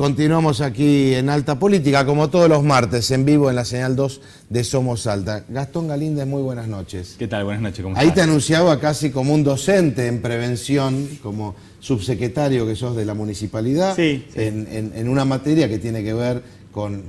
continuamos aquí en Alta Política, como todos los martes, en vivo en la señal 2 de Somos Alta. Gastón Galíndez, muy buenas noches. ¿Qué tal? Buenas noches, ¿cómo Ahí estás? te anunciaba casi como un docente en prevención, como subsecretario que sos de la municipalidad, Sí. En una materia que tiene que ver con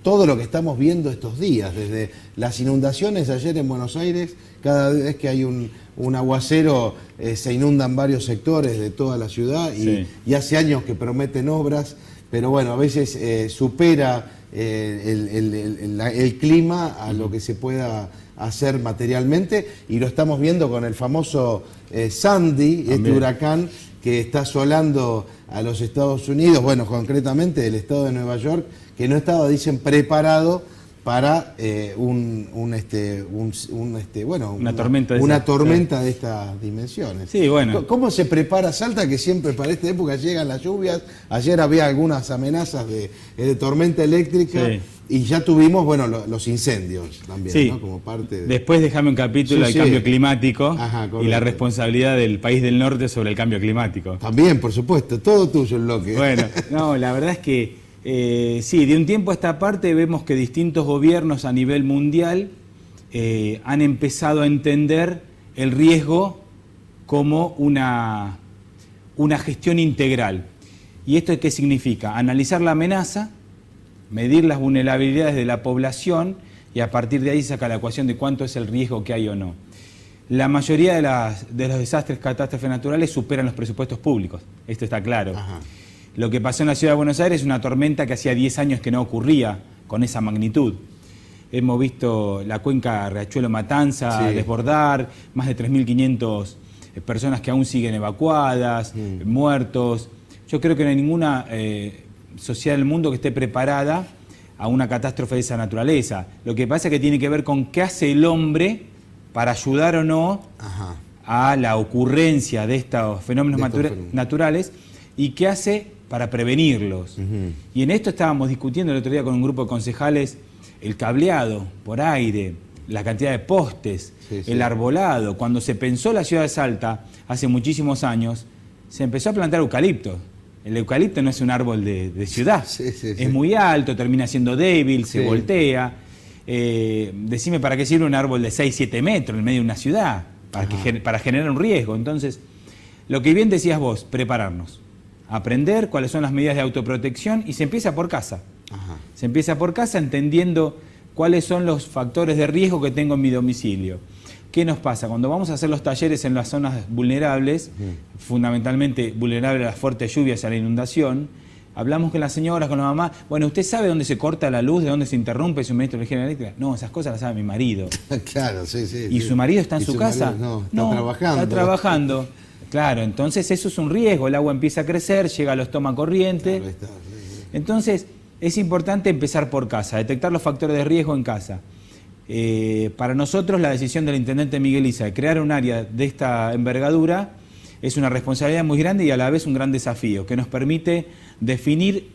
todo lo que estamos viendo estos días, desde las inundaciones ayer en Buenos Aires, cada vez que hay un aguacero se inundan varios sectores de toda la ciudad y hace años que prometen obras, pero bueno, a veces supera el clima a lo que se pueda hacer materialmente, y lo estamos viendo con el famoso Sandy, este huracán que está asolando a los Estados Unidos, bueno, concretamente el estado de Nueva York, que no estaba, dicen, preparado para una tormenta de estas dimensiones. Sí, bueno. ¿Cómo se prepara Salta, que siempre para esta época llegan las lluvias? Ayer había algunas amenazas de tormenta eléctrica, y ya tuvimos, bueno, los incendios también, ¿no? Como parte de... Después déjame un capítulo del cambio climático. Ajá, y la responsabilidad del país del norte sobre el cambio climático. También, por supuesto, todo tuyo el bloque. Bueno, no, la verdad es que sí, de un tiempo a esta parte vemos que distintos gobiernos a nivel mundial han empezado a entender el riesgo como una gestión integral. ¿Y esto qué significa? Analizar la amenaza, medir las vulnerabilidades de la población y a partir de ahí sacar la ecuación de cuánto es el riesgo que hay o no. La mayoría de los desastres, catástrofes naturales superan los presupuestos públicos, esto está claro. Ajá. Lo que pasó en la ciudad de Buenos Aires es una tormenta que hacía 10 años que no ocurría con esa magnitud. Hemos visto la cuenca Riachuelo-Matanza desbordar, más de 3.500 personas que aún siguen evacuadas, muertos. Yo creo que no hay ninguna sociedad del mundo que esté preparada a una catástrofe de esa naturaleza. Lo que pasa es que tiene que ver con qué hace el hombre para ayudar o no a la ocurrencia de estos fenómenos naturales, y qué hace para prevenirlos. Y en esto estábamos discutiendo el otro día con un grupo de concejales el cableado por aire, la cantidad de postes, el arbolado. Cuando se pensó la ciudad de Salta, hace muchísimos años, se empezó a plantar eucalipto. El eucalipto no es un árbol de ciudad, es muy alto, termina siendo débil, se voltea. Decime para qué sirve un árbol de 6, 7 metros en medio de una ciudad, para generar un riesgo. Entonces, lo que bien decías vos, prepararnos, aprender cuáles son las medidas de autoprotección, y se empieza por casa. Se empieza por casa entendiendo cuáles son los factores de riesgo que tengo en mi domicilio. ¿Qué nos pasa? Cuando vamos a hacer los talleres en las zonas vulnerables, fundamentalmente vulnerables a las fuertes lluvias y a la inundación, hablamos con las señoras, con la mamá. Bueno, ¿usted sabe dónde se corta la luz, de dónde se interrumpe el suministro de energía eléctrica? No, esas cosas las sabe mi marido. Claro, ¿Y su marido está en su casa? No, está trabajando. Está trabajando. Claro, entonces eso es un riesgo. El agua empieza a crecer, llega a los tomas corriente. Entonces, es importante empezar por casa, detectar los factores de riesgo en casa. Para nosotros, la decisión del intendente Miguel Isa de crear un área de esta envergadura es una responsabilidad muy grande y a la vez un gran desafío, que nos permite definir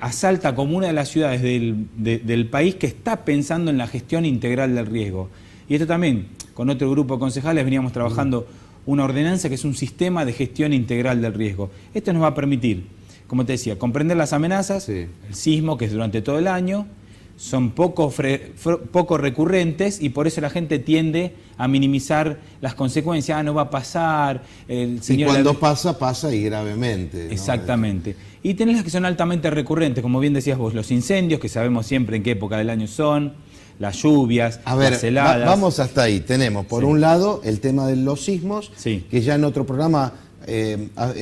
a Salta como una de las ciudades del país que está pensando en la gestión integral del riesgo. Y esto también, con otro grupo de concejales, veníamos trabajando una ordenanza que es un sistema de gestión integral del riesgo. Esto nos va a permitir, como te decía, comprender las amenazas, el sismo, que es durante todo el año, son poco recurrentes, y por eso la gente tiende a minimizar las consecuencias. No va a pasar. Y cuando pasa y gravemente, ¿no? Exactamente. Y tenés las que son altamente recurrentes, como bien decías vos, los incendios, que sabemos siempre en qué época del año son, las lluvias, las heladas. Vamos hasta ahí. Tenemos, por un lado, el tema de los sismos, que ya en otro programa...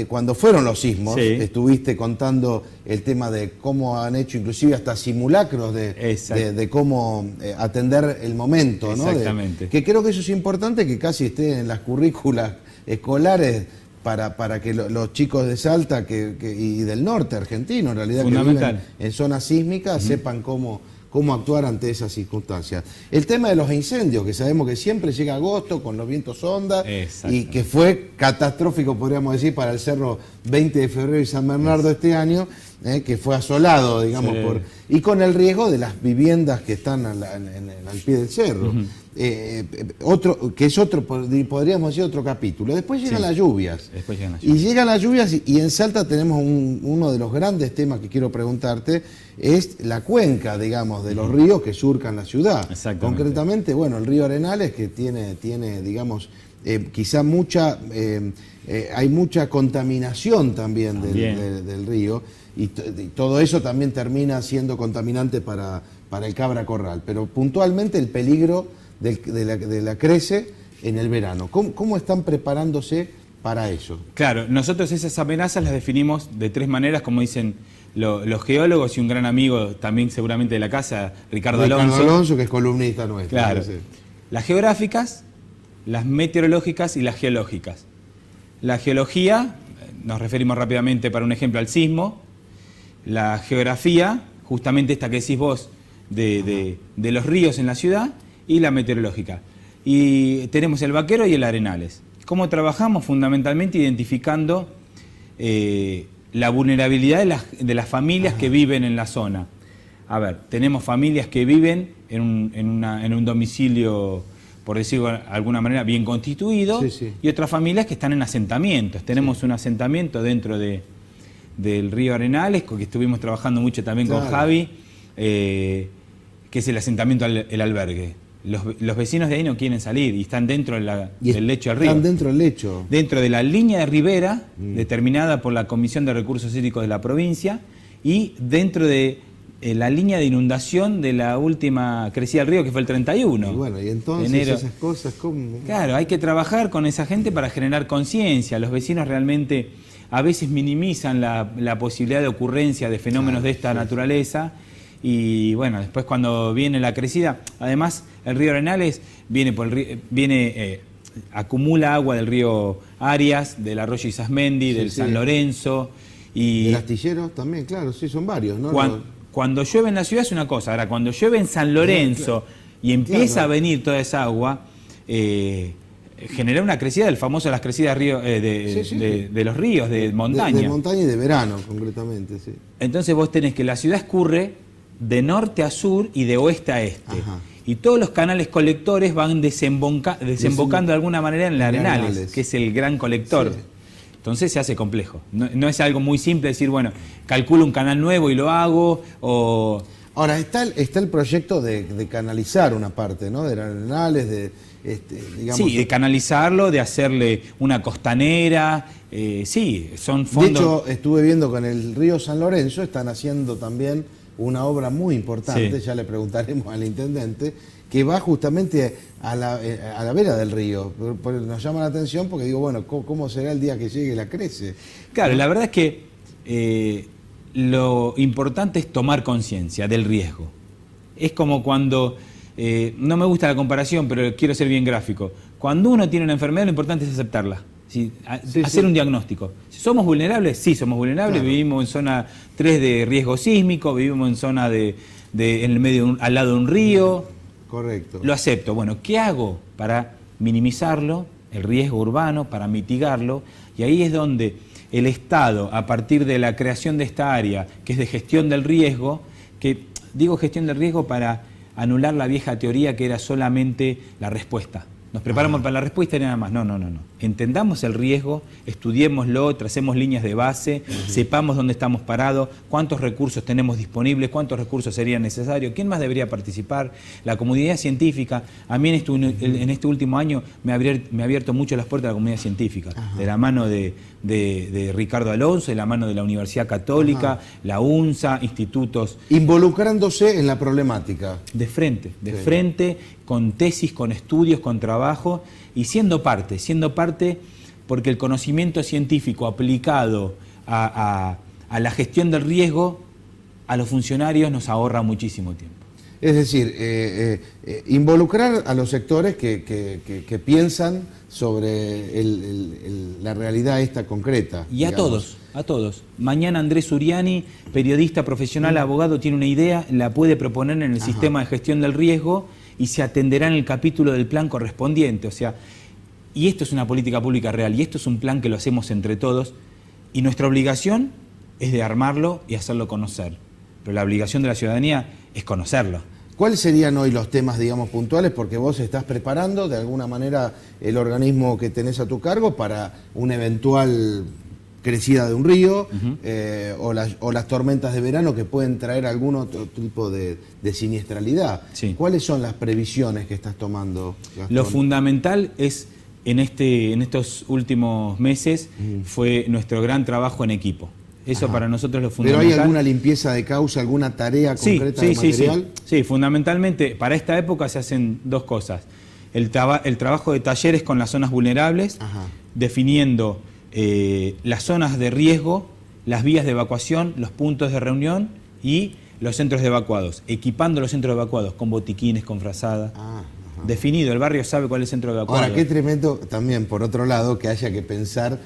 cuando fueron los sismos, estuviste contando el tema de cómo han hecho inclusive hasta simulacros de cómo atender el momento, ¿no? Exactamente. Que creo que eso es importante, que casi esté en las currículas escolares para que los chicos de Salta y del norte argentino, en realidad, que viven en zonas sísmicas, sepan cómo actuar ante esas circunstancias. El tema de los incendios, que sabemos que siempre llega agosto con los vientos ondas, y que fue catastrófico, podríamos decir, para el Cerro 20 de Febrero y San Bernardo este año, que fue asolado, digamos, Sí. y con el riesgo de las viviendas que están al pie del cerro. Podríamos decir otro capítulo. Después llegan las lluvias. Después llegan las Y llegan las lluvias y en Salta tenemos uno de los grandes temas que quiero preguntarte, es la cuenca, digamos, de los ríos que surcan la ciudad. Exactamente. Concretamente, bueno, el río Arenales, que tiene digamos, quizá hay mucha contaminación también del río, y todo eso también termina siendo contaminante para el Cabra Corral. Pero puntualmente el peligro de la crece en el verano. ¿Cómo están preparándose para eso? Claro, nosotros esas amenazas las definimos de 3 maneras, como dicen los geólogos, y un gran amigo también seguramente de la casa, Ricardo Alonso, que es columnista nuestro. Claro. Sí. Las geográficas, las meteorológicas y las geológicas. La geología, nos referimos rápidamente para un ejemplo al sismo. La geografía, justamente esta que decís vos, de los ríos en la ciudad, y la meteorológica. Y tenemos el Vaquero y el Arenales. ¿Cómo trabajamos? Fundamentalmente identificando la vulnerabilidad de las familias que viven en la zona. A ver, tenemos familias que viven en un domicilio, por decirlo de alguna manera, bien constituido, y otras familias que están en asentamientos. Tenemos un asentamiento dentro del río Arenales, con que estuvimos trabajando mucho también con Javi, que es el asentamiento El Albergue. Los vecinos de ahí no quieren salir y están dentro del lecho del río. Están dentro del lecho. Dentro de la línea de ribera, determinada por la Comisión de Recursos Hídricos de la provincia, y dentro de la línea de inundación de la última crecida del río, que fue el 31. Y bueno, y entonces esas cosas, ¿cómo? Claro, hay que trabajar con esa gente para generar conciencia. Los vecinos realmente a veces minimizan la posibilidad de ocurrencia de fenómenos de esta naturaleza. Y bueno, después cuando viene la crecida, además el río Arenales acumula agua del río Arias, del arroyo Isasmendi, del San Lorenzo. Y del Astillero también, claro, sí, son varios, ¿no? Cuando llueve en la ciudad es una cosa, ahora cuando llueve en San Lorenzo y empieza a venir toda esa agua, genera una crecida del famoso, las crecidas de los ríos, de montaña. De montaña y de verano, concretamente, sí. Entonces vos tenés que la ciudad escurre de norte a sur y de oeste a este. Y todos los canales colectores van desembocando de alguna manera en el Arenales, que es el gran colector. Sí. Entonces se hace complejo. No es algo muy simple decir, bueno, calculo un canal nuevo y lo hago, o... Ahora, está el proyecto de canalizar una parte, ¿no? De Arenales, digamos... Sí, de canalizarlo, de hacerle una costanera, sí, son fondos... De hecho, estuve viendo con el río San Lorenzo, están haciendo también una obra muy importante, ya le preguntaremos al intendente, que va justamente a la vera del río. Nos llama la atención porque digo, bueno, ¿cómo será el día que llegue la crece? Claro, la verdad es que lo importante es tomar conciencia del riesgo. Es como cuando, no me gusta la comparación, pero quiero ser bien gráfico. Cuando uno tiene una enfermedad, lo importante es aceptarla. Hacer un diagnóstico. ¿Somos vulnerables? Sí, somos vulnerables. Claro. Vivimos en zona 3 de riesgo sísmico, vivimos en zona en el medio, al lado de un río. Correcto. Lo acepto. Bueno, ¿qué hago para minimizarlo, el riesgo urbano, para mitigarlo? Y ahí es donde el Estado, a partir de la creación de esta área, que es de gestión del riesgo, que digo gestión del riesgo para anular la vieja teoría que era solamente la respuesta. Nos preparamos para la respuesta y nada más. No. Entendamos el riesgo, estudiémoslo, tracemos líneas de base, sepamos dónde estamos parados, cuántos recursos tenemos disponibles, cuántos recursos serían necesarios, quién más debería participar. La comunidad científica, a mí en este último año me ha abierto mucho las puertas de la comunidad científica, de la mano de Ricardo Alonso, de la mano de la Universidad Católica, la UNSA, institutos. Involucrándose en la problemática. De frente, con tesis, con estudios, con trabajo y siendo parte porque el conocimiento científico aplicado a la gestión del riesgo a los funcionarios nos ahorra muchísimo tiempo. Es decir, involucrar a los sectores que piensan sobre la realidad esta concreta. Y a todos. Mañana Andrés Uriani, periodista profesional, abogado, tiene una idea, la puede proponer en el sistema de gestión del riesgo y se atenderá en el capítulo del plan correspondiente. O sea, y esto es una política pública real, y esto es un plan que lo hacemos entre todos, y nuestra obligación es de armarlo y hacerlo conocer. Pero la obligación de la ciudadanía es conocerlo. ¿Cuáles serían hoy los temas, digamos, puntuales? Porque vos estás preparando de alguna manera el organismo que tenés a tu cargo para una eventual crecida de un río, o las tormentas de verano que pueden traer algún otro tipo de siniestralidad. Sí. ¿Cuáles son las previsiones que estás tomando, Gastón? Lo fundamental es, en estos últimos meses, fue nuestro gran trabajo en equipo. Eso para nosotros es lo fundamental. ¿Pero hay alguna limpieza de causa, alguna tarea concreta de material? Sí, fundamentalmente para esta época se hacen dos cosas. El trabajo de talleres con las zonas vulnerables, definiendo las zonas de riesgo, las vías de evacuación, los puntos de reunión y los centros de evacuados, equipando los centros de evacuados con botiquines, con frazada. Definido, el barrio sabe cuál es el centro de evacuado. Ahora, qué tremendo también, por otro lado, que haya que pensar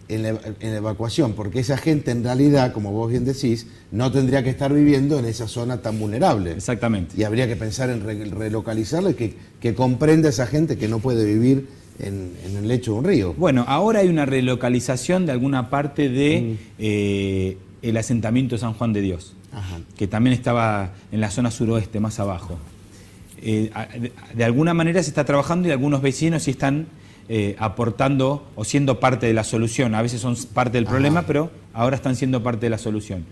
en la evacuación, porque esa gente en realidad, como vos bien decís, no tendría que estar viviendo en esa zona tan vulnerable. Exactamente. Y habría que pensar en relocalizarlo y que comprenda a esa gente que no puede vivir en el lecho de un río. Bueno, ahora hay una relocalización de alguna parte de el asentamiento San Juan de Dios, que también estaba en la zona suroeste, más abajo. De alguna manera se está trabajando y algunos vecinos sí están aportando o siendo parte de la solución. A veces son parte del problema, pero ahora están siendo parte de la solución.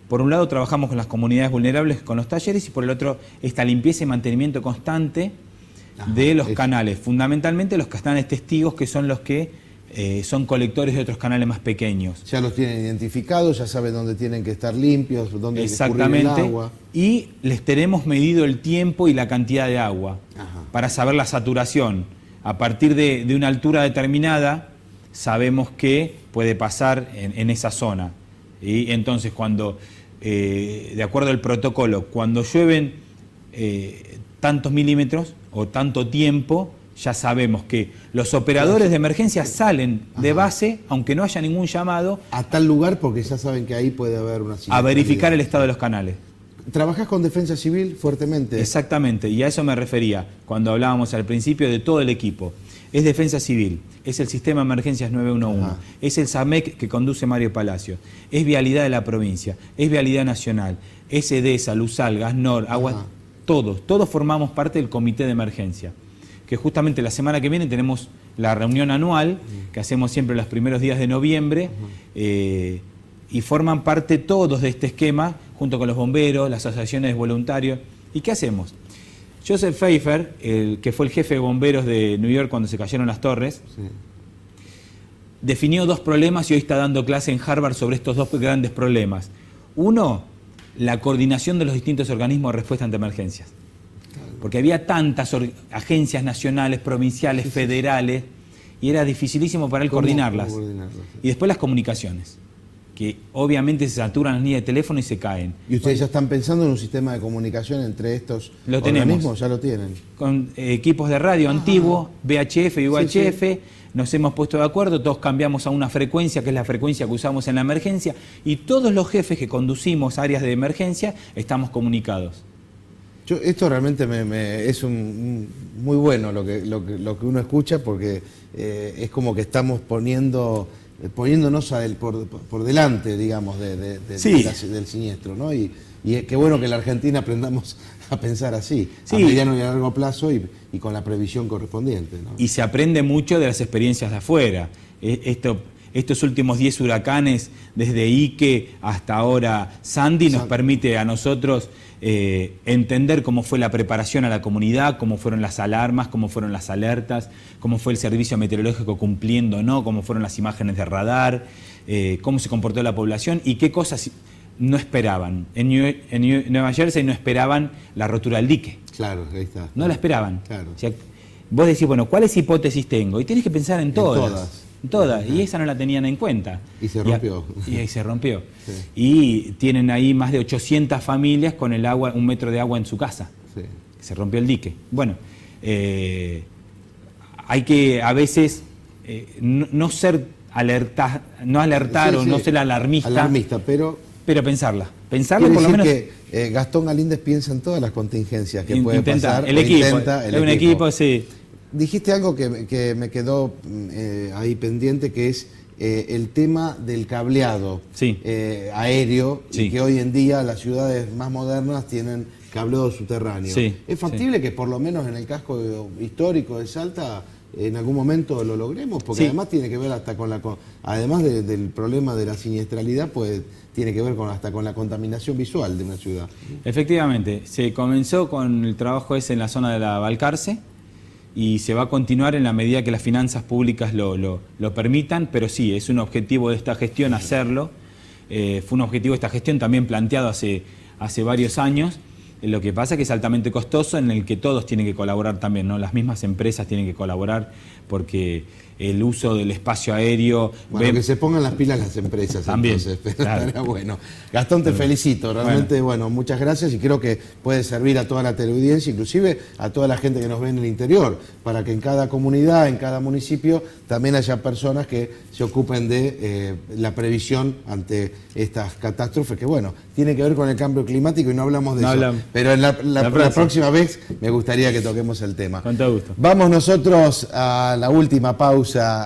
Por un lado trabajamos con las comunidades vulnerables, con los talleres, y por el otro esta limpieza y mantenimiento constante de los canales, fundamentalmente los canales testigos, que son los que son colectores de otros canales más pequeños. Ya los tienen identificados, ya saben dónde tienen que estar limpios, dónde hay que escurrir el agua. Y les tenemos medido el tiempo y la cantidad de agua para saber la saturación. A partir de una altura determinada sabemos que puede pasar en esa zona. Y entonces cuando, de acuerdo al protocolo, cuando llueven tantos milímetros o tanto tiempo, ya sabemos que los operadores de emergencia salen de base, aunque no haya ningún llamado, a tal lugar, porque ya saben que ahí puede haber una a verificar el estado de los canales. ¿Trabajás con Defensa Civil fuertemente? Exactamente, y a eso me refería cuando hablábamos al principio de todo el equipo. Es Defensa Civil, es el Sistema de Emergencias 911, es el SAMEC que conduce Mario Palacio, es Vialidad de la provincia, es Vialidad Nacional, es EDESA, Luzal, Gasnor, Agua, todos formamos parte del Comité de Emergencia, que justamente la semana que viene tenemos la reunión anual, que hacemos siempre los primeros días de noviembre, y forman parte todos de este esquema, junto con los bomberos, las asociaciones de voluntarios. ¿Y qué hacemos? Joseph Pfeiffer, que fue el jefe de bomberos de New York cuando se cayeron las torres, definió dos problemas y hoy está dando clase en Harvard sobre estos dos grandes problemas. Uno, la coordinación de los distintos organismos de respuesta ante emergencias. Porque había tantas agencias nacionales, provinciales, federales, y era dificilísimo para él coordinarlas. Y después las comunicaciones, que obviamente se saturan las líneas de teléfono y se caen. ¿Y ustedes ya están pensando en un sistema de comunicación entre estos organismos? ¿Ya lo tienen? Con equipos de radio antiguos, VHF y UHF, nos hemos puesto de acuerdo, todos cambiamos a una frecuencia, que es la frecuencia que usamos en la emergencia, y todos los jefes que conducimos áreas de emergencia estamos comunicados. Esto realmente es muy bueno lo que uno escucha, porque es como que estamos poniéndonos por delante, digamos, del siniestro, ¿no? Y qué bueno que en la Argentina aprendamos a pensar así, a mediano y a largo plazo y con la previsión correspondiente, ¿no? Y se aprende mucho de las experiencias de afuera. Estos últimos 10 huracanes, desde Ike hasta ahora Sandy, nos permite a nosotros entender cómo fue la preparación a la comunidad, cómo fueron las alarmas, cómo fueron las alertas, cómo fue el servicio meteorológico cumpliendo o no, cómo fueron las imágenes de radar, cómo se comportó la población y qué cosas no esperaban. En Nueva Jersey no esperaban la rotura del dique. Claro, ahí está. No la esperaban. Claro. O sea, vos decís, bueno, ¿cuáles hipótesis tengo? Y tenés que pensar en todas. Todas, y esa no la tenían en cuenta. Y se rompió. Y ahí se rompió. Sí. Y tienen ahí más de 800 familias con el agua, 1 metro de agua en su casa. Sí. Se rompió el dique. Bueno, hay que a veces no ser alertar o no ser alarmista, pero pensarla. Pensarla por lo menos. Que Gastón Galíndez piensa en todas las contingencias que puede pasar. El equipo, sí. dijiste algo que me quedó ahí pendiente, que es el tema del cableado Sí. aéreo, Sí. y que hoy en día las ciudades más modernas tienen cableado subterráneo. Sí, ¿Es factible que por lo menos en el casco histórico de Salta en algún momento lo logremos? Porque Sí. además tiene que ver hasta además del problema de la siniestralidad, pues tiene que ver hasta con la contaminación visual de una ciudad. Efectivamente, se comenzó con el trabajo ese en la zona de la Balcarce y se va a continuar en la medida que las finanzas públicas lo permitan, pero sí, es un objetivo de esta gestión hacerlo. Fue un objetivo de esta gestión también planteado hace varios años. Lo que pasa es que es altamente costoso, en el que todos tienen que colaborar también, ¿no? Las mismas empresas tienen que colaborar porque el uso del espacio aéreo... Bueno, que se pongan las pilas las empresas también, entonces, pero claro. estaría bueno. Gastón, te felicito, realmente, bueno, muchas gracias, y creo que puede servir a toda la teleaudiencia, inclusive a toda la gente que nos ve en el interior, para que en cada comunidad, en cada municipio, también haya personas que se ocupen de la previsión ante estas catástrofes, que bueno, tiene que ver con el cambio climático y no hablamos de No eso. hablamos. Pero en la próxima vez me gustaría que toquemos el tema. Con todo gusto. Vamos nosotros a la última pausa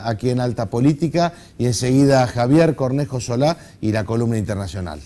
aquí en Alta Política y enseguida Javier Cornejo Solá y la columna internacional.